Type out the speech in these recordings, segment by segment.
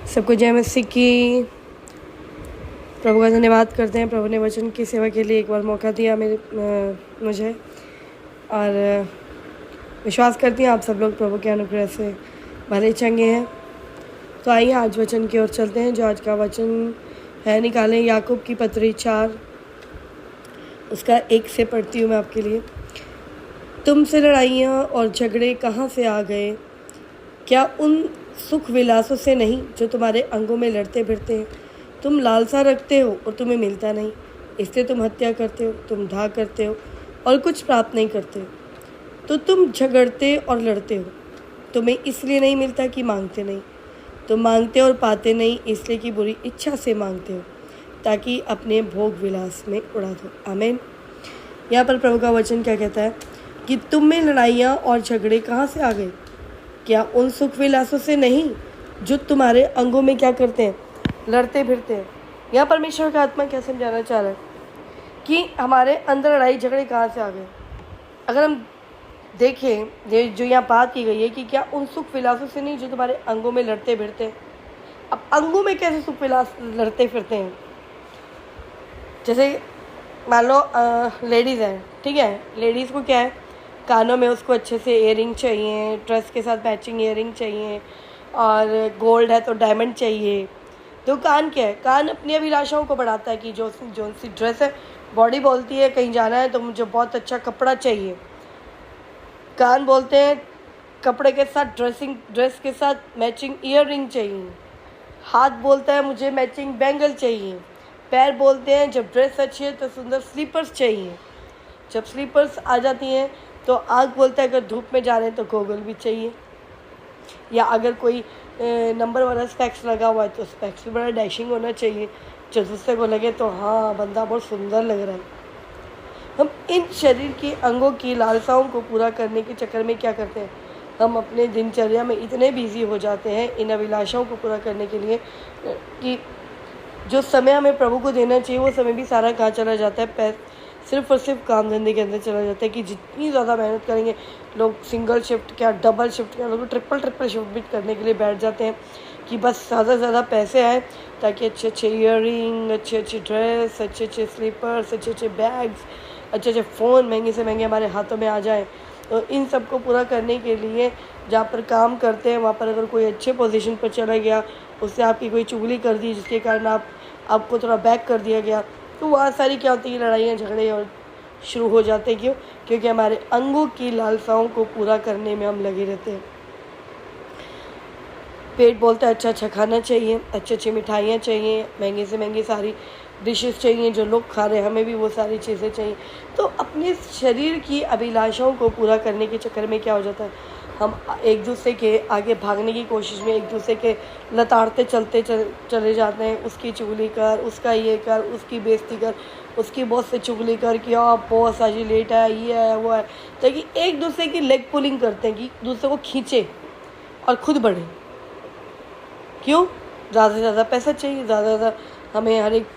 सबको जय मसीह की। प्रभु का धन्यवाद करते हैं। प्रभु ने वचन की सेवा के लिए एक बार मौका दिया मुझे, और विश्वास करती हैं आप सब लोग प्रभु के अनुग्रह से भले चंगे हैं। तो आइए आज वचन की ओर चलते हैं। जो आज का वचन है निकालें याकूब की पत्री 4 उसका 1 से पढ़ती हूँ मैं आपके लिए। तुमसे लड़ाइयाँ और झगड़े कहाँ से आ गए? क्या उन सुख विलासों से नहीं जो तुम्हारे अंगों में लड़ते फिरते हैं? तुम लालसा रखते हो और तुम्हें मिलता नहीं, इसलिए तुम हत्या करते हो। तुम ढा करते हो और कुछ प्राप्त नहीं करते, तो तुम झगड़ते और लड़ते हो। तुम्हें इसलिए नहीं मिलता कि मांगते नहीं। तुम मांगते और पाते नहीं, इसलिए कि बुरी इच्छा से मांगते हो, ताकि अपने भोग विलास में उड़ा दो। आमीन। यहाँ पर प्रभु का वचन क्या कहता है कि तुम में लड़ाइयाँ और झगड़े कहाँ से आ गए? क्या उन सुख विलासों से नहीं जो तुम्हारे अंगों में क्या करते हैं? लड़ते फिरते हैं। यहाँ परमेश्वर का आत्मा क्या समझाना चाह रहा है कि हमारे अंदर लड़ाई झगड़े कहाँ से आ गए? अगर हम देखें, ये जो यहाँ बात की गई है कि क्या उन सुख विलासों से नहीं जो तुम्हारे अंगों में लड़ते फिरते हैं। अब अंगों में कैसे सुख विलास लड़ते फिरते हैं? जैसे मान लो लेडीज़ हैं, ठीक है। लेडीज़ को क्या है, कानों में उसको अच्छे से इयरिंग चाहिए, ड्रेस के साथ मैचिंग इयरिंग चाहिए, और गोल्ड है तो डायमंड चाहिए। तो कान क्या है, कान अपनी अभिलाषाओं को बढ़ाता है कि जो सी ड्रेस है, बॉडी बोलती है कहीं जाना है तो मुझे बहुत अच्छा कपड़ा चाहिए। कान बोलते हैं कपड़े के साथ ड्रेस के साथ मैचिंग इयरिंग चाहिए। हाथ बोलता है मुझे मैचिंग बैंगल चाहिए। पैर बोलते हैं जब ड्रेस अच्छी है तो सुंदर स्लीपर्स चाहिए। जब स्लीपर्स आ जाती हैं तो आँख बोलता है अगर धूप में जा रहे हैं तो गोगल भी चाहिए, या अगर कोई नंबर वाला स्पेक्स लगा हुआ है तो स्पेक्स भी बड़ा डैशिंग होना चाहिए, जो दूसरे को लगे तो हाँ बंदा बहुत सुंदर लग रहा है। हम इन शरीर के अंगों की लालसाओं को पूरा करने के चक्कर में क्या करते हैं, हम अपने दिनचर्या में इतने बिजी हो जाते हैं इन अभिलाषाओं को पूरा करने के लिए कि जो समय हमें प्रभु को देना चाहिए वो समय भी सारा कहाँ चला जाता है, सिर्फ और सिर्फ काम धंधे के अंदर चला जाता है। कि जितनी ज़्यादा मेहनत करेंगे लोग, सिंगल शिफ्ट क्या डबल शिफ्ट क्या, लोग ट्रिपल शिफ्ट भी करने के लिए बैठ जाते हैं कि बस ज़्यादा से ज़्यादा पैसे आए ताकि अच्छे अच्छे इयरिंग, अच्छे अच्छे ड्रेस, अच्छे अच्छे स्लीपर्स, अच्छे अच्छे बैग्स, अच्छे अच्छे फ़ोन महंगे से महंगे हमारे हाथों में आ जाएँ। तो इन सब को पूरा करने के लिए जहाँ पर काम करते हैं वहाँ पर अगर कोई अच्छे पोजीशन पर चला गया, उससे आपकी कोई चुगली कर दी जिसके कारण आपको थोड़ा बैक कर दिया गया, तो वहाँ सारी क्या होती है, लड़ाइयाँ झगड़े और शुरू हो जाते हैं। क्यों? क्योंकि हमारे अंगों की लालसाओं को पूरा करने में हम लगे रहते हैं। पेट बोलता है अच्छा अच्छा खाना चाहिए, अच्छी अच्छी मिठाइयाँ चाहिए, महंगी से महंगी सारी डिशेस चाहिए, जो लोग खा रहे हैं हमें भी वो सारी चीज़ें चाहिए। तो अपने शरीर की अभिलाषाओं को पूरा करने के चक्कर में क्या हो जाता है, हम एक दूसरे के आगे भागने की कोशिश में एक दूसरे के लताड़ते चले जाते हैं। उसकी चुगली कर, उसका ये कर, उसकी बेइज्जती कर, उसकी बॉस से चुगली कर कि आप बॉस आज लेट है, ये है वो है, ताकि एक दूसरे की लेग पुलिंग करते हैं कि दूसरे को खींचे और खुद बढ़े। क्यों? ज़्यादा से ज़्यादा पैसा चाहिए, ज़्यादा से ज़्यादा हमें हर एक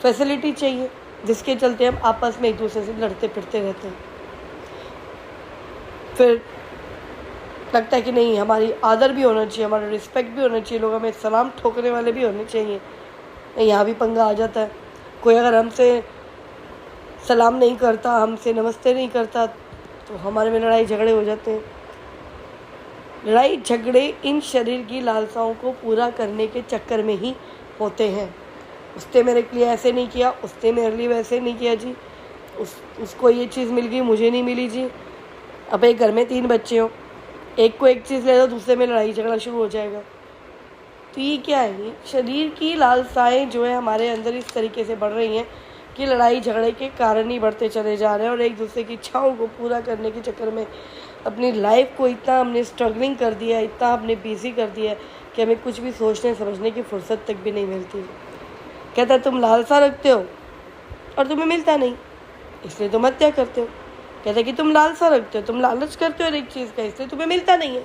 फैसिलिटी चाहिए, जिसके चलते हम आपस में एक दूसरे से लड़ते फिरते रहते हैं। फिर लगता है कि नहीं, हमारी आदर भी होना चाहिए, हमारा रिस्पेक्ट भी होना चाहिए, लोग हमें सलाम ठोकने वाले भी होने चाहिए। यहाँ भी पंगा आ जाता है। कोई अगर हमसे सलाम नहीं करता, हमसे नमस्ते नहीं करता, तो हमारे में लड़ाई झगड़े हो जाते हैं। लड़ाई झगड़े इन शरीर की लालसाओं को पूरा करने के चक्कर में ही होते हैं। उसने मेरे लिए ऐसे नहीं किया, उसने मेरे लिए वैसे नहीं किया जी, उसको ये चीज़ मिल गई, मुझे नहीं मिली जी। अब एक घर में 3 बच्चे हों, एक को एक चीज़ ले दो, दूसरे में लड़ाई झगड़ा शुरू हो जाएगा। तो ये क्या है, शरीर की लालसाएं जो है हमारे अंदर इस तरीके से बढ़ रही हैं कि लड़ाई झगड़े के कारण ही बढ़ते चले जा रहे हैं, और एक दूसरे की इच्छाओं को पूरा करने के चक्कर में अपनी लाइफ को इतना हमने स्ट्रगलिंग कर दिया है, इतना हमने बिजी कर दिया है कि हमें कुछ भी सोचने समझने की फुर्सत तक भी नहीं मिलती। कहता है तुम लालसा रखते हो और तुम्हें मिलता नहीं, इसलिए तुम हत्या करते हो। कहता है कि तुम लालसा रखते हो, तुम लालच करते हो एक चीज़ का, इसलिए तुम्हें मिलता नहीं है।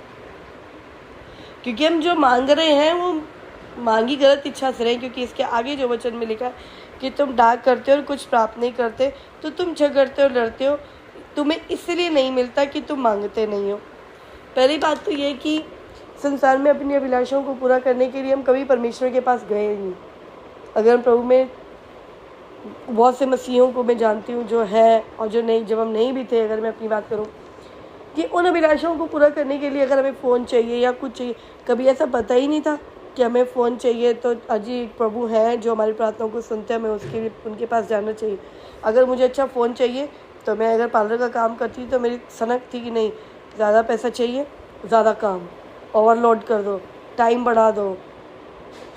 क्योंकि हम जो मांग रहे हैं वो मांगी गलत इच्छा से रहे, क्योंकि इसके आगे जो वचन में लिखा है कि तुम डाक करते हो और कुछ प्राप्त नहीं करते, तो तुम झगड़ते हो, लड़ते हो, तुम्हें इसलिए नहीं मिलता कि तुम मांगते नहीं हो। पहली बात तो ये कि संसार में अपनी अभिलाषाओं को पूरा करने के लिए हम कभी परमेश्वर के पास गए नहीं। अगर हम प्रभु में, बहुत से मसीहों को मैं जानती हूँ जो है और जो नहीं, जब हम नहीं भी थे, अगर मैं अपनी बात करूँ, कि उन अभिलाषाओं को पूरा करने के लिए अगर हमें फ़ोन चाहिए या कुछ चाहिए, कभी ऐसा पता ही नहीं था कि हमें फ़ोन चाहिए तो अजी एक प्रभु हैं जो हमारी प्रार्थनाओं को सुनते हैं, हमें उसके लिए उनके पास जाना चाहिए। अगर मुझे अच्छा फ़ोन चाहिए तो मैं अगर पार्लर का काम करती तो मेरी सनक थी कि नहीं, ज़्यादा पैसा चाहिए, ज़्यादा काम, ओवरलोड कर दो, टाइम बढ़ा दो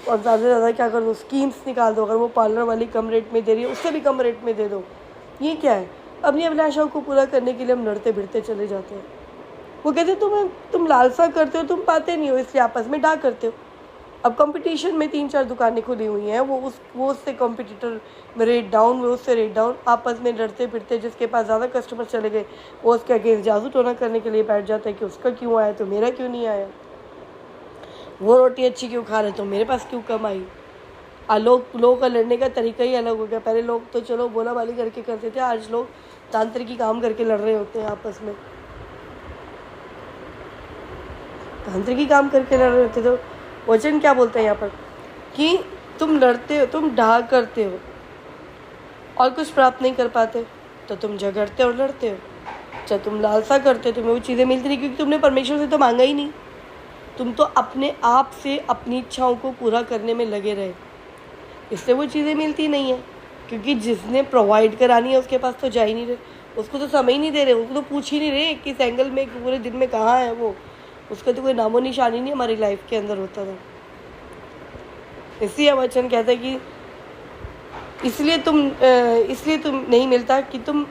और ज़्यादा से ज़्यादा क्या कर दो, स्कीम्स निकाल दो। अगर वो पार्लर वाली कम रेट में दे रही है उससे भी कम रेट में दे दो। ये क्या है? अपनी अभिलाषाओं को पूरा करने के लिए हम लड़ते भिड़ते चले जाते हैं। वो कहते तुम लालसा करते हो, तुम पाते नहीं हो, इसलिए आपस में डा करते हो। अब कंपटीशन में 3-4 दुकानें खुली हुई हैं, वो उससे कॉम्पिटिटर में रेट डाउन, वो उससे रेट डाउन, आपस में लड़ते फिरते, जिसके पास ज़्यादा कस्टमर चले गए वो उसके अगेंस्ट जादू टोना करने के लिए बैठ जाता है कि उसका क्यों आया तो मेरा क्यों नहीं आया, वो रोटी अच्छी क्यों खा रहे तो मेरे पास क्यों कम आई। लोगों का लड़ने का तरीका ही अलग हो गया। पहले लोग तो चलो बोला बाली करके करते थे, आज लोग तांत्रिकी काम करके लड़ रहे होते हैं आपस में, तांत्रिकी काम करके लड़ रहे होते। तो वचन क्या बोलते हैं यहाँ पर कि तुम लड़ते हो, तुम ढा करते हो और कुछ प्राप्त नहीं कर पाते, तो तुम झगड़ते और लड़ते हो। अच्छा, तुम लालसा करते हो, तुम्हें वो चीज़ें मिलती नहीं क्योंकि तुमने परमेश्वर से तो मांगा ही नहीं। तुम तो अपने आप से अपनी इच्छाओं को पूरा करने में लगे रहे, इसलिए वो चीज़ें मिलती नहीं है। क्योंकि जिसने प्रोवाइड करानी है उसके पास तो जा ही नहीं रहे, उसको तो समय ही नहीं दे रहे, उसको तो पूछ ही नहीं रहे किस एंगल में पूरे दिन में कहाँ है वो, उसका तो कोई नामो निशानी नहीं हमारी लाइफ के अंदर होता था। इसलिए वचन कहता है कि इसलिए तुम नहीं मिलता कि तुम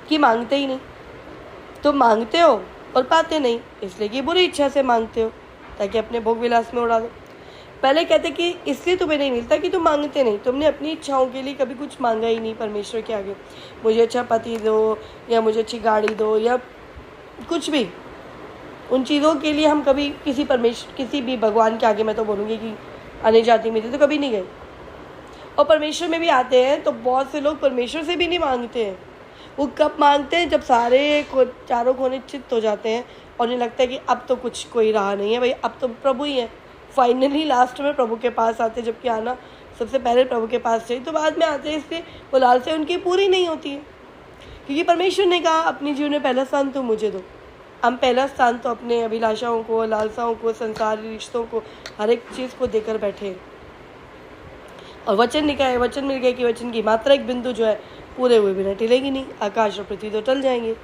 कि मांगते ही नहीं। तुम मांगते हो और पाते नहीं, इसलिए कि बुरी इच्छा से मांगते हो ताकि अपने भोग विलास में उड़ा दो। पहले कहते कि इसलिए तुम्हें नहीं मिलता कि तुम मांगते नहीं, तुमने अपनी इच्छाओं के लिए कभी कुछ मांगा ही नहीं परमेश्वर के आगे। मुझे अच्छा पति दो या मुझे अच्छी गाड़ी दो या कुछ भी, उन चीज़ों के लिए हम कभी किसी भी भगवान के आगे, मैं तो बोलूँगी कि अन्य जाति में थे तो कभी नहीं गए। और परमेश्वर में भी आते हैं तो बहुत से लोग परमेश्वर से भी नहीं मांगते हैं। वो कब मांगते हैं? जब चारों कोने चित्त हो जाते हैं और उन्हें लगता है कि अब तो कुछ कोई रहा नहीं है भाई, अब तो प्रभु ही है। फाइनली लास्ट में प्रभु के पास आते हैं, जबकि आना सबसे पहले प्रभु के पास चाहिए, तो बाद में आते हैं। इसलिए वो लालसा उनकी पूरी नहीं होती है क्योंकि परमेश्वर ने कहा अपने जीवन में पहला स्थान तो मुझे दो। हम पहला स्थान तो अपने अभिलाषाओं को, लालसाओं को, संसारी रिश्तों को, हर एक चीज़ को देकर बैठे। और वचन लिखा है, वचन मिल गया कि वचन की मात्रा एक बिंदु जो है पूरे हुए बिना टिलेगी नहीं, आकाश और पृथ्वी तो टल जाएंगे।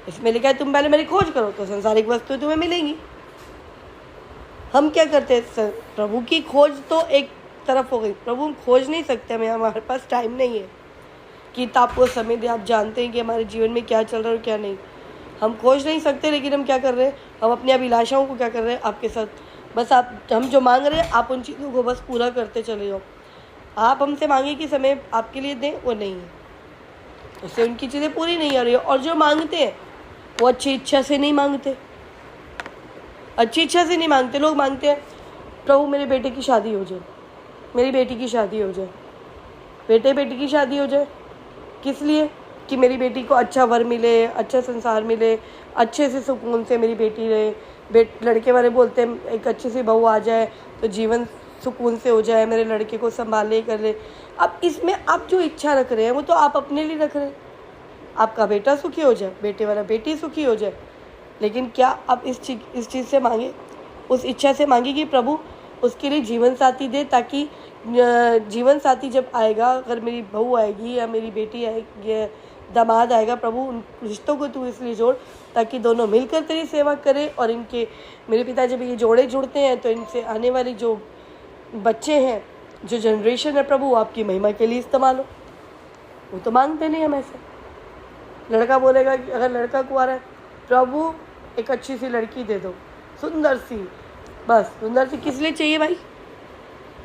इसमें लिखा है तुम पहले मेरी खोज करो तो संसारिक वस्तुएं तुम्हें मिलेंगी। हम क्या करते हैं? प्रभु की खोज तो एक तरफ हो गई, प्रभु हम खोज नहीं सकते, हमारे पास टाइम नहीं है कि आपको समय दे। आप जानते हैं कि हमारे जीवन में क्या चल रहा है और क्या नहीं, हम खोज नहीं सकते। लेकिन हम क्या कर रहे हैं? हम अपनी अभिलाषाओं को क्या कर रहे हैं आपके साथ, बस हम जो मांग रहे हैं आप उन चीज़ों को बस पूरा करते चले जाओ। आप हमसे मांगे कि समय आपके लिए दें, वो नहीं है, उससे उनकी चीज़ें पूरी नहीं हो रही है। और जो मांगते हैं वो अच्छी इच्छा से नहीं मांगते, अच्छी इच्छा से नहीं मांगते। लोग मांगते हैं प्रभु मेरे बेटे की शादी हो जाए, मेरी बेटी की शादी हो जाए, बेटी की शादी हो जाए। किस लिए? कि मेरी बेटी को अच्छा वर मिले, अच्छा संसार मिले, अच्छे से सुकून से मेरी बेटी रहे। लड़के वाले बोलते हैं एक अच्छी सी बहू आ जाए तो जीवन सुकून से हो जाए, मेरे लड़के को संभाले कर ले। अब इसमें आप जो इच्छा रख रहे हैं वो तो आप अपने लिए रख रहे हैं, आपका बेटा सुखी हो जाए, बेटे वाला बेटी सुखी हो जाए। लेकिन क्या आप इस चीज़ से मांगे, उस इच्छा से मांगे कि प्रभु उसके लिए जीवन साथी दे, ताकि जीवन साथी जब आएगा, अगर मेरी बहू आएगी या मेरी बेटी आएगी, दामाद आएगा, प्रभु उन रिश्तों को तू इसलिए जोड़ ताकि दोनों मिलकर तेरी सेवा करें। और इनके मेरे पिता जब ये जोड़े जुड़ते हैं तो इनसे आने वाली जो बच्चे हैं, जो जनरेशन है, प्रभु आपकी महिमा के लिए इस्तेमाल हो। वो तो मांगते नहीं हम ऐसे। लड़का बोलेगा कि अगर लड़का कुंवारा है, प्रभु एक अच्छी सी लड़की दे दो, सुंदर सी, बस सुंदर सी किस लिए चाहिए भाई?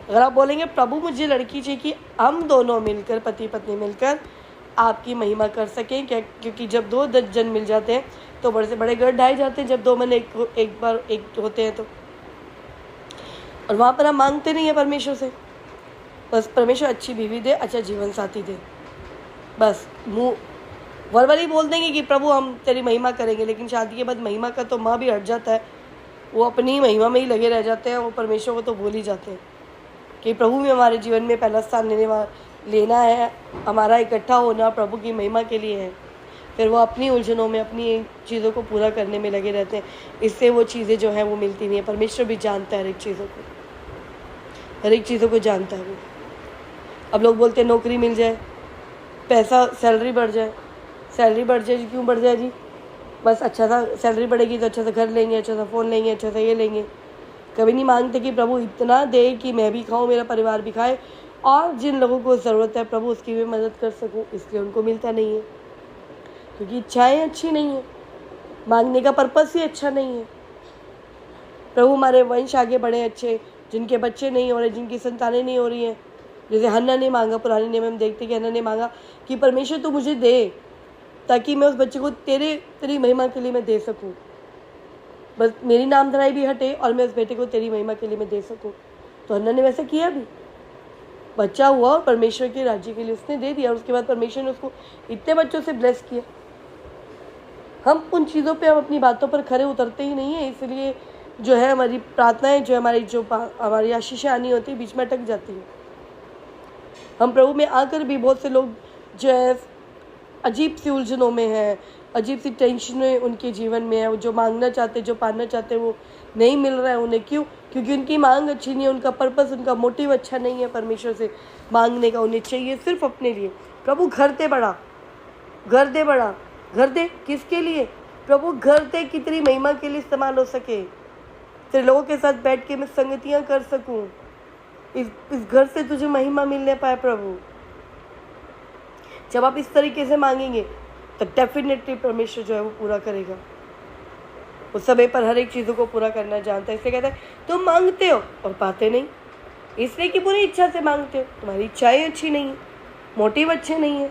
अगर आप बोलेंगे प्रभु मुझे लड़की चाहिए कि हम दोनों मिलकर, पति पत्नी मिलकर आपकी महिमा कर सकें, क्या? क्योंकि जब 2 जन मिल जाते हैं तो बड़े से बड़े गढ़ ढाए जाते हैं, जब 2 मन एक बार एक होते हैं तो। और वहाँ पर हम मांगते नहीं है परमेश्वर से, बस परमेश्वर अच्छी बीवी दे, अच्छा जीवन साथी दे, बस मुँह वर्बली बोल देंगे कि प्रभु हम तेरी महिमा करेंगे, लेकिन शादी के बाद महिमा का तो माँ भी हट जाता है। वो अपनी महिमा में ही लगे रह जाते हैं, वो परमेश्वर को तो भूल ही जाते हैं कि प्रभु भी हमारे जीवन में पहला स्थान लेना है, हमारा इकट्ठा होना प्रभु की महिमा के लिए है। फिर वो अपनी उलझनों में, अपनी चीज़ों को पूरा करने में लगे रहते हैं, इससे वो चीज़ें जो हैं वो मिलती नहीं है। परमेश्वर भी जानता है हर एक चीज़ों को, हर एक चीज़ों को जानता है वो। अब लोग बोलते हैं नौकरी मिल जाए, पैसा, सैलरी बढ़ जाए। सैलरी बढ़ जाए, क्यों बढ़ जाए जी? बस अच्छा सा सैलरी बढ़ेगी तो अच्छा सा घर लेंगे, अच्छा सा फ़ोन लेंगे, अच्छा सा ये लेंगे। कभी नहीं मांगते कि प्रभु इतना दे कि मैं भी खाऊं, मेरा परिवार भी खाए, और जिन लोगों को ज़रूरत है प्रभु उसकी भी मदद कर सकूं। इसलिए उनको मिलता नहीं है, क्योंकि इच्छाएँ अच्छी नहीं है, मांगने का पर्पस ही अच्छा नहीं है। प्रभु हमारे वंश आगे बढ़े अच्छे, जिनके बच्चे नहीं हो रहे, जिनकी संतानें नहीं हो रही हैं। जैसे हन्ना ने मांगा, पुराने नियम में हम देखते कि हन्ना ने मांगा कि परमेश्वर तू मुझे दे, ताकि मैं उस बच्चे को तेरी महिमा के लिए मैं दे सकूं। बस मेरी नामधराई भी हटे और मैं उस बेटे को तेरी महिमा के लिए मैं दे सकूं। तो हन्ना ने वैसा किया भी, बच्चा हुआ और परमेश्वर के राज्य के लिए उसने दे दिया। और उसके बाद परमेश्वर ने उसको इतने बच्चों से ब्लेस किया। हम उन चीज़ों पे, हम अपनी बातों पर खरे उतरते ही नहीं है, इसलिए जो है हमारी प्रार्थनाएं, जो हमारी आशीषें आनी होती है, बीच में अटक जाती है। हम प्रभु में आकर भी बहुत से लोग जो है अजीब सी उलझनों में है, अजीब सी टेंशनें उनके जीवन में है। वो जो मांगना चाहते, जो पाना चाहते, वो नहीं मिल रहा है उन्हें। क्यों? क्योंकि उनकी मांग अच्छी नहीं है, उनका पर्पस, उनका मोटिव अच्छा नहीं है परमेश्वर से मांगने का। उन्हें चाहिए सिर्फ अपने लिए। प्रभु घर दे बड़ा, घर दे बड़ा, घर दे किसके लिए? प्रभु घर दे कि तेरी महिमा के लिए इस्तेमाल हो सके, तेरे लोगों के साथ बैठ के मैं संगतियाँ कर सकूँ, इस घर से तुझे महिमा मिलने पाए। प्रभु जब आप इस तरीके से मांगेंगे तो डेफिनेटली परमेश्वर जो है वो पूरा करेगा। वो समय पर हर एक चीज़ों को पूरा करना जानता है। इसलिए कहता है तुम मांगते हो और पाते नहीं, इसलिए कि पूरी इच्छा से मांगते हो। तुम्हारी इच्छाएं अच्छी नहीं है, मोटिव अच्छे नहीं है,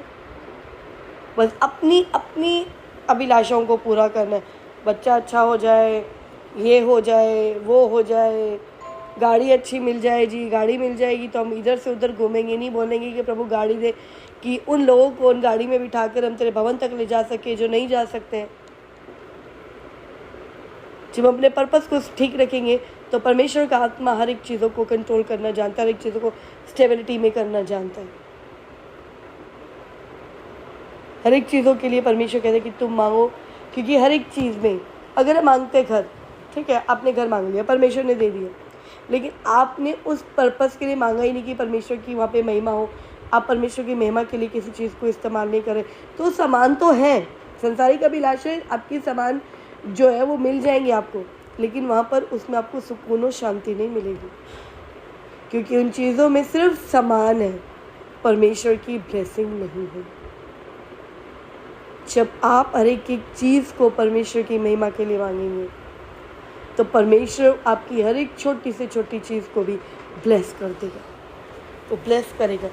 बस अपनी अपनी अभिलाषाओं को पूरा करना है। बच्चा अच्छा हो जाए, ये हो जाए, वो हो जाए, गाड़ी अच्छी मिल जाए जी, गाड़ी मिल जाएगी तो हम इधर से उधर घूमेंगे। नहीं बोलेंगे कि प्रभु गाड़ी दे, कि उन लोगों को उन गाड़ी में बिठाकर हम तेरे भवन तक ले जा सके जो नहीं जा सकते हैं। जब हम अपने पर्पस को ठीक रखेंगे तो परमेश्वर का आत्मा हर एक चीज़ों को कंट्रोल करना जानता है, हर एक चीज़ों को स्टेबिलिटी में करना जानता है। हर एक चीज़ों के लिए परमेश्वर कहते हैं कि तुम मांगो, क्योंकि हर एक चीज़ में अगर हम मांगते घर, ठीक है, आपने घर मांग लिया, परमेश्वर ने दे दिया, लेकिन आपने उस पर्पस के लिए मांगा ही नहीं कि परमेश्वर की वहाँ पे महिमा हो। आप परमेश्वर की महिमा के लिए किसी चीज़ को इस्तेमाल नहीं करें, तो सामान तो है, संसारिक अभिलाषाएं आपकी सामान जो है वो मिल जाएंगे आपको, लेकिन वहाँ पर उसमें आपको सुकून और शांति नहीं मिलेगी, क्योंकि उन चीज़ों में सिर्फ सामान है, परमेश्वर की ब्लेसिंग नहीं है। जब आप हर एक चीज़ को परमेश्वर की महिमा के लिए मांगेंगे तो परमेश्वर आपकी हर एक छोटी से छोटी चीज़ को भी ब्लेस कर देगा, वो ब्लेस करेगा,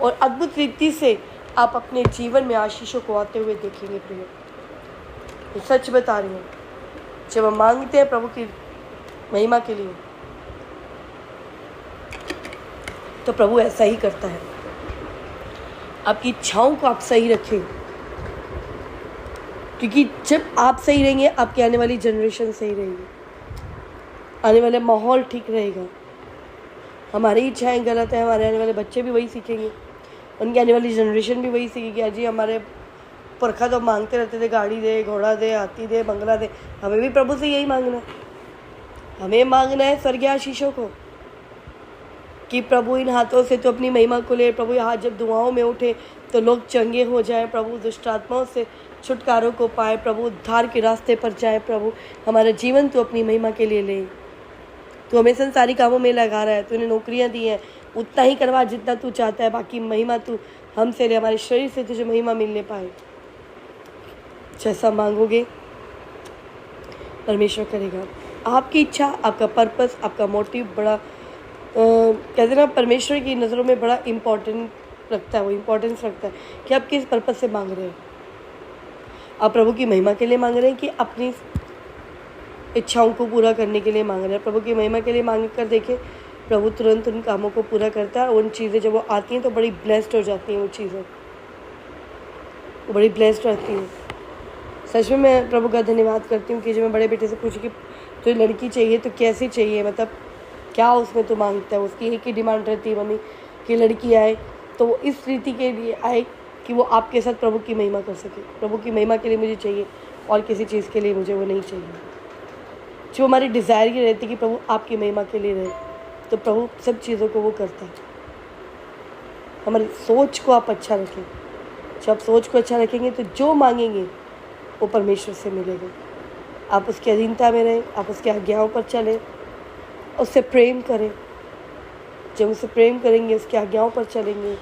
और अद्भुत रीति से आप अपने जीवन में आशीषों को आते हुए देखेंगे। प्रिय, मैं सच बता रही हूँ, जब हम मांगते हैं प्रभु की महिमा के लिए तो प्रभु ऐसा ही करता है। आपकी इच्छाओं को आप सही रखें, क्योंकि जब आप सही रहेंगे आपकी आने वाली जनरेशन सही रहेगी, आने वाला माहौल ठीक रहेगा। हमारी इच्छाएं गलत है, हमारे आने वाले बच्चे भी वही सीखेंगे, उनकी आने वाली जनरेशन भी वही सीखेगी। अजी हमारे पुरखा तो मांगते रहते थे, गाड़ी दे, घोड़ा दे, हाथी दे, बंगला दे। हमें भी प्रभु से यही मांगना है, हमें मांगना है स्वर्गीय आशीषों को, कि प्रभु इन हाथों से तो अपनी महिमा को ले। प्रभु ये हाथ जब दुआओं में उठे तो लोग चंगे हो जाएं, प्रभु दुष्ट आत्माओं से छुटकारों को पाए, प्रभु उद्धार के रास्ते पर जाए। प्रभु हमारा जीवन तो अपनी महिमा के लिए ले। तो हमें संसारी कामों में लगा रहा है, तूने नौकरियां दी हैं, उतना ही करवा जितना तू चाहता है, बाकी महिमा तू हमसे ले, हमारे शरीर से तुझे महिमा मिलने पाए। जैसा मांगोगे परमेश्वर करेगा। आपकी इच्छा, आपका पर्पस, आपका मोटिव बड़ा कहते ना, परमेश्वर की नज़रों में बड़ा इम्पोर्टेंट रखता है, वो इम्पोर्टेंस रखता है कि आप किस पर्पस से मांग रहे हैं। आप प्रभु की महिमा के लिए मांग रहे हैं कि अपनी इच्छाओं को पूरा करने के लिए मांग रहे हैं। प्रभु की महिमा के लिए मांग कर देखें, प्रभु तुरंत उन कामों को पूरा करता है। उन चीज़ें जब वो आती हैं तो बड़ी ब्लेस्ड हो जाती हैं, वो चीज़ें वो बड़ी ब्लेस्ड रहती हैं। सच में मैं प्रभु का धन्यवाद करती हूँ कि जब मैं बड़े बेटे से पूछी कि तो लड़की चाहिए तो कैसे चाहिए, मतलब क्या उसमें तो मांगता है। उसकी एक ही डिमांड रहती है मम्मी कि लड़की आए तो वो इस रीति के लिए आए कि वो आपके साथ प्रभु की महिमा कर सके। प्रभु की महिमा के लिए मुझे चाहिए और किसी चीज़ के लिए मुझे वो नहीं चाहिए। जो हमारी डिज़ायर ये रहती है कि प्रभु आपकी महिमा के लिए रहे, तो प्रभु सब चीज़ों को वो करता है। हमारी सोच को आप अच्छा रखें। जब आप सोच को अच्छा रखेंगे तो जो मांगेंगे वो परमेश्वर से मिलेगा। आप उसकी अधीनता में रहें, आप उसकी आज्ञाओं पर चलें, उससे प्रेम करें। जब उससे प्रेम करेंगे, उसकी आज्ञाओं पर चलेंगे,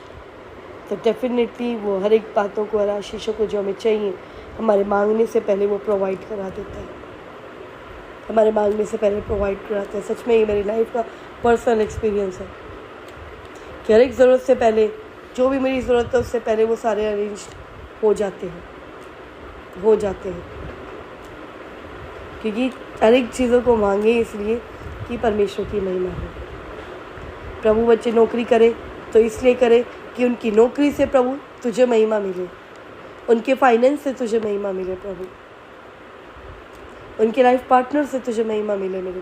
तो डेफिनेटली वो हर एक बातों को, हर आशीषों को जो हमें चाहिए हमारे मांगने से पहले वो प्रोवाइड करा देता है। हमारे मांगने से पहले प्रोवाइड कराता है। सच में ये मेरी लाइफ का पर्सनल एक्सपीरियंस है कि हर एक ज़रूरत से पहले, जो भी मेरी ज़रूरत है उससे पहले वो सारे अरेंज हो जाते हैं। क्योंकि हर एक चीज़ों को मांगे इसलिए कि परमेश्वर की महिमा हो। प्रभु बच्चे नौकरी करें तो इसलिए करें कि उनकी नौकरी से प्रभु तुझे महिमा मिले, उनके फाइनेंस से तुझे महिमा मिले प्रभु, उनके लाइफ पार्टनर से तुझे महिमा मिले। मेरे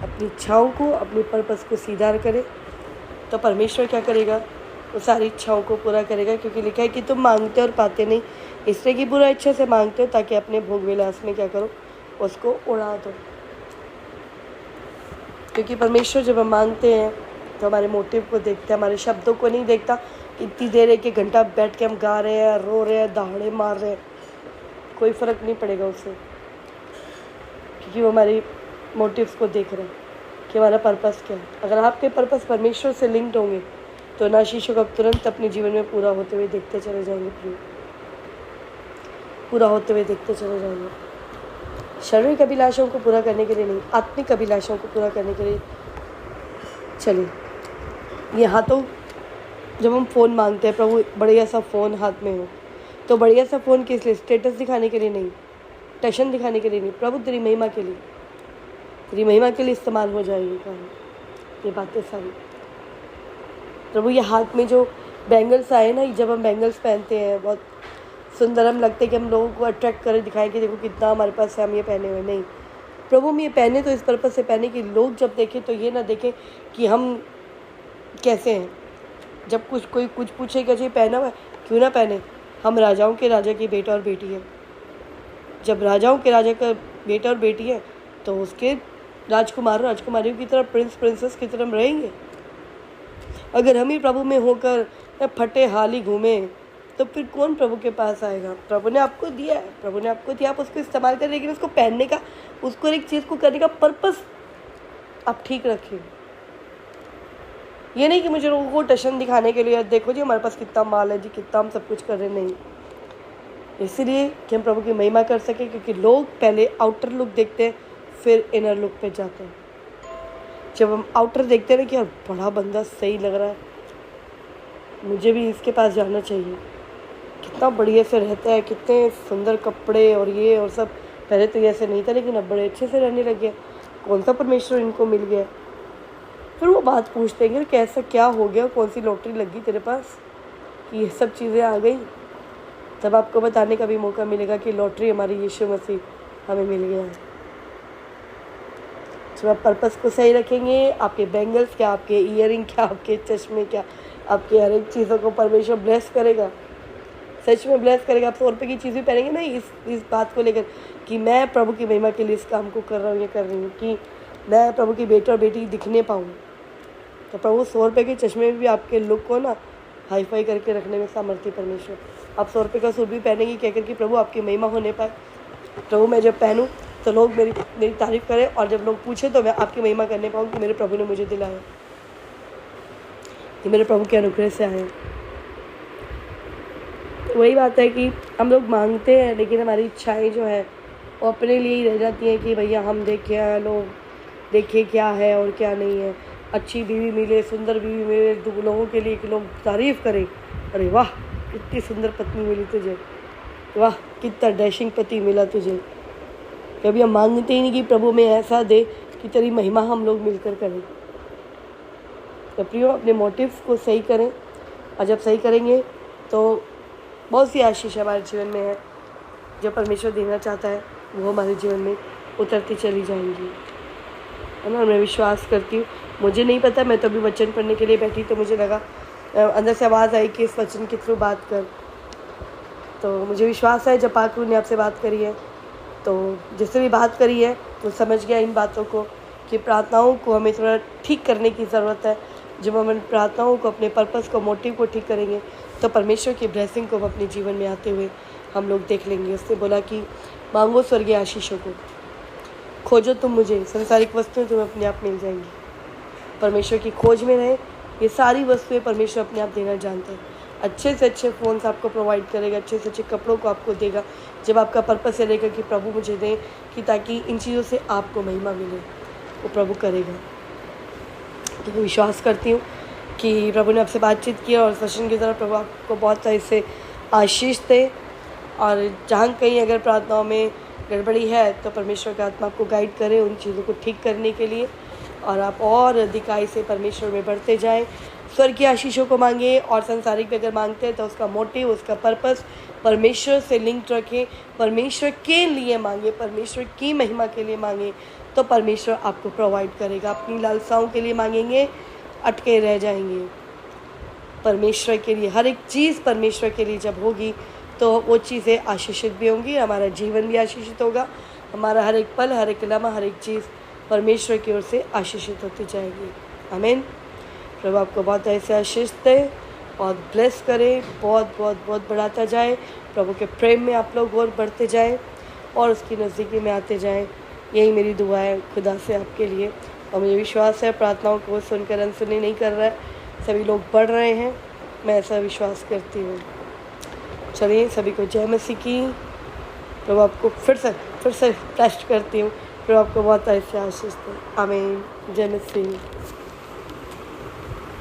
अपनी इच्छाओं को, अपने पर्पस को सीधा करें तो परमेश्वर क्या करेगा, वो सारी इच्छाओं को पूरा करेगा। क्योंकि लिखा है कि तुम मांगते और पाते नहीं, इसलिए कि बुरा इच्छा से मांगते हो ताकि अपने भोग विलास में क्या करो, उसको उड़ा दो। क्योंकि परमेश्वर जब हम मांगते हैं तो हमारे मोटिव को देखता है, हमारे शब्दों को नहीं देखता। इतनी देर एक घंटा बैठ के हम गा रहे हैं, रो रहे हैं, दहाड़े मार रहे हैं, कोई फ़र्क नहीं पड़ेगा उससे। क्योंकि वो हमारे मोटिव्स को देख रहे हैं कि हमारा पर्पस क्या है। अगर आपके पर्पस परमेश्वर से लिंक्ड होंगे तो इन आशीषों को तुरंत अपने जीवन में पूरा होते हुए देखते चले जाएंगे। पूरा होते हुए देखते चले जाएंगे। शारीरिक अभिलाषाओं को पूरा करने के लिए नहीं, आत्मिक अभिलाषाओं को पूरा करने के लिए। चलिए, ये हाथों, जब हम फ़ोन मांगते हैं, प्रभु बढ़िया सा फ़ोन हाथ में हो, तो बढ़िया सा फ़ोन किस लिए, स्टेटस दिखाने के लिए नहीं, टशन दिखाने के लिए नहीं, प्रभु तेरी महिमा के लिए, तेरी महिमा के लिए इस्तेमाल हो जाएगी काम, ये बातें सारी। प्रभु ये हाथ में जो बैंगल्स आए ना, जब हम बैंगल्स पहनते हैं बहुत सुंदर हम लगते हैं कि हम लोगों को अट्रैक्ट करें, दिखाएं कि देखो कितना हमारे पास है, हम ये पहने हुए। नहीं, प्रभु हम ये पहने तो इस पर्पस से पहने कि लोग जब देखें तो ये ना देखें कि हम कैसे हैं। जब कोई कुछ पूछेगा जी पहना हुआ है, क्यों ना पहने, हम राजाओं के राजा की बेटा और बेटी है। जब राजाओं के राजा का बेटा और बेटी है तो उसके राजकुमार राजकुमारियों की तरह, प्रिंस प्रिंसेस की तरह हम रहेंगे। अगर हम ही प्रभु में होकर फटे हाल ही घूमें तो फिर कौन प्रभु के पास आएगा। प्रभु ने आपको दिया है, प्रभु ने आपको दिया, आप उसको इस्तेमाल करें, लेकिन उसको पहनने का, उसको एक चीज़ को करने का पर्पस आप ठीक रखिए। ये नहीं कि मुझे लोगों को टशन दिखाने के लिए देखो जी हमारे पास कितना माल है जी, कितना हम सब कुछ कर रहे, नहीं। इसलिए कि हम प्रभु की महिमा कर सकें, क्योंकि लोग पहले आउटर लुक देखते हैं फिर इनर लुक पे जाते हैं। जब हम आउटर देखते हैं ना कि यार बड़ा बंदा सही लग रहा है, मुझे भी इसके पास जाना चाहिए, कितना बढ़िया से रहता है, कितने सुंदर कपड़े और ये और सब, पहले तो ये ऐसे नहीं था लेकिन अब बड़े अच्छे से रहने लग गया, कौन सा परमेश्वर इनको मिल गया। फिर वो बात पूछते हैं कि कैसा क्या हो गया, कौन सी लॉटरी लग गई तेरे पास कि ये सब चीज़ें आ गई। तब आपको बताने का भी मौका मिलेगा कि लॉटरी हमारी यीशु मसीह हमें मिल गया है। जब आप पर्पस को सही रखेंगे, आपके बैंगल्स क्या, आपके ईयरिंग क्या, आपके चश्मे क्या, आपके हर एक चीज़ों को परमेश्वर ब्लेस करेगा, सच में ब्लेस करेगा। आप 100 रुपये की चीज़ भी पहनेंगे ना इस बात को लेकर कि मैं प्रभु की महिमा के लिए इस काम को कर रहा हूँ, ये कर रही हूँ, कि मैं प्रभु की बेटा और बेटी दिखने पाऊँ, तो प्रभु 100 रुपये के चश्मे में भी आपके लुक को ना हाई फाई करके रखने में सामर्थ्य परमेश्वर। आप 100 रुपये का सूट भी पहनेंगे कहकर कि प्रभु आपकी महिमा होने पाए। प्रभु मैं जब पहनूँ तो लोग मेरी तारीफ़ करें, और जब लोग पूछें तो मैं आपकी महिमा करने पाऊँ कि मेरे प्रभु ने मुझे दिलाया, कि मेरे प्रभु के अनुग्रह से आए। वही बात है कि हम लोग मांगते हैं लेकिन हमारी इच्छाएं जो है वो अपने लिए ही रह जाती हैं कि भैया हम देखें, लोग देखें क्या है और क्या नहीं है। अच्छी बीवी मिले, सुंदर बीवी मिले, दो लोगों के लिए कि लोग तारीफ़ करें, अरे वाह कितनी सुंदर पत्नी मिली तुझे, वाह कितना डैशिंग पति मिला तुझे। कभी हम मांगते ही नहीं कि प्रभु में ऐसा दे कि तेरी महिमा हम लोग मिलकर करें। तो प्रियो अपने मोटिव्स को सही करें, और जब सही करेंगे तो बहुत सी आशीष हमारे जीवन में है जो परमेश्वर देना चाहता है, वो हमारे जीवन में उतरती चली जाएंगी, है ना। मैं विश्वास करती हूँ। मुझे नहीं पता, मैं तो अभी वचन पढ़ने के लिए बैठी तो मुझे लगा अंदर से आवाज़ आई कि इस वचन के थ्रू बात कर। तो मुझे विश्वास है जब पाक ने आपसे बात करी है, तो जिससे भी बात करी है वो समझ गया इन बातों को कि प्रार्थनाओं को हमें थोड़ा ठीक करने की ज़रूरत है। जब हम इन प्रार्थनाओं को, अपने पर्पस को, मोटिव को ठीक करेंगे तो परमेश्वर की ब्लेसिंग को हम अपने जीवन में आते हुए हम लोग देख लेंगे। उसने बोला कि मांगो स्वर्गीय आशीषों को, खोजो तुम मुझे, संसारिक वस्तुएं तुम्हें अपने आप मिल जाएंगी। परमेश्वर की खोज में रहे, ये सारी वस्तुएं परमेश्वर अपने आप देना जानता है। अच्छे से अच्छे फ़ोन्स आपको प्रोवाइड करेगा, अच्छे से अच्छे कपड़ों को आपको देगा, जब आपका पर्पस ये रहेगा कि प्रभु मुझे दें, कि ताकि इन चीज़ों से आपको महिमा मिले, वो प्रभु करेगा। तो मैं विश्वास करती हूँ कि प्रभु ने आपसे बातचीत की और सेशन की तरफ प्रभु आपको बहुत सारे से आशीष दे। और जहाँ कहीं अगर प्रार्थनाओं में गड़बड़ी है तो परमेश्वर का आत्मा आपको गाइड करे उन चीज़ों को ठीक करने के लिए, और आप और अधिकाई से परमेश्वर में बढ़ते जाएं। स्वर्ग की आशीषों को मांगे, और संसारिक भी अगर मांगते हैं तो उसका मोटिव, उसका पर्पस परमेश्वर से लिंक रखें, परमेश्वर के लिए मांगे, परमेश्वर की महिमा के लिए मांगे, तो परमेश्वर आपको प्रोवाइड करेगा। अपनी लालसाओं के लिए मांगेंगे, अटके रह जाएंगे। परमेश्वर के लिए हर एक चीज़ परमेश्वर के लिए जब होगी तो वो चीज़ें आशीषित भी होंगी, हमारा जीवन भी आशीषित होगा, हमारा हर एक पल, हर एक लम्हा, हर एक चीज़ परमेश्वर की ओर से आशीषित होती जाएगी। आमीन। प्रभु आपको बहुत ऐसे आशीष दे, बहुत ब्लेस करे, बहुत बहुत बहुत बढ़ाता जाए। प्रभु के प्रेम में आप लोग और बढ़ते जाएं और उसकी नज़दीकी में आते जाएं। यही मेरी दुआ है खुदा से आपके लिए, और मुझे विश्वास है प्रार्थनाओं को सुनकर अनसुनी नहीं कर रहा है, सभी लोग बढ़ रहे हैं, मैं ऐसा विश्वास करती हूँ। चलिए सभी को जय मसीह की। प्रभु आपको फिर से ब्लेस्ड करती हूँ। प्रभु आपको बहुत ऐसे आशीष दे। आमीन। जय मसीह।